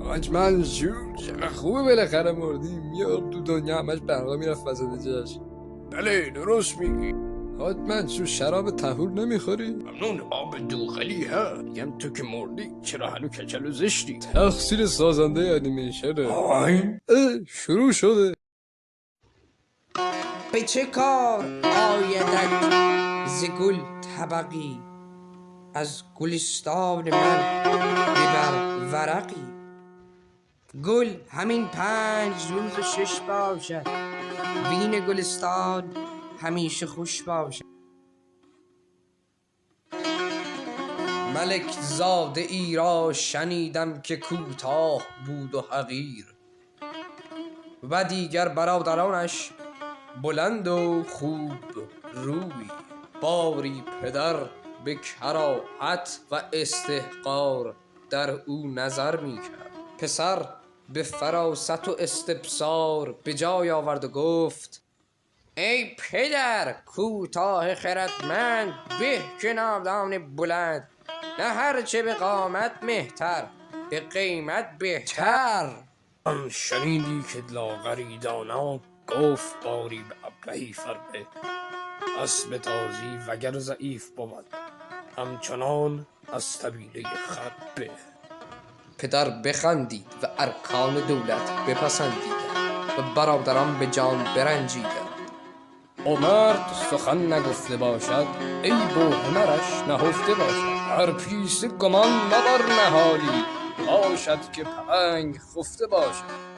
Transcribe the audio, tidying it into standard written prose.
حاج منصور چقدر خوبه بالاخره مردیم. یه تو دنیا همش برقا میرفت وسط جاش. بله درست میگی. حاج منصور شراب طهور نمیخوری؟ ممنون آب دوغلی ها. میگم تو که مردی چرا هنو کچل و زشتی؟ تقصیر سازنده انیمیشنه. آین شروع شده. به چه کار آیدت ز گل طبقی، از گلستان من ببر ورقی. گل همین 5 روز و 6 باشد، وین گلستان همیشه خوش باشد. ملک زاده ای را شنیدم که کوتاه بود و حقیر، و دیگر برادرانش بلند و خوب روی. باری پدر به کراهت و استحقار در او نظر می کرد. پسر به فراست و استبصار به جای آورد و گفت: ای پدر کوتاه خردمند، به که نادان بلند. نه هرچه به قامت مهتر، به قیمت بهتر. آن شنیدی که لاغری دانا، گفت باری به ابلهی فربه. اسب تازی وگر ضعیف بود، همچنان از طویله خربه. پدر بخندید و ارکان دولت بپسندیدند و برادران به جان برنجیدند. او مرد سخن نگفته باشد، عیب و هنرش نهفته باشد. هر پیسه گمان مبر نهالی، باشد که پلنگ خفته باشد.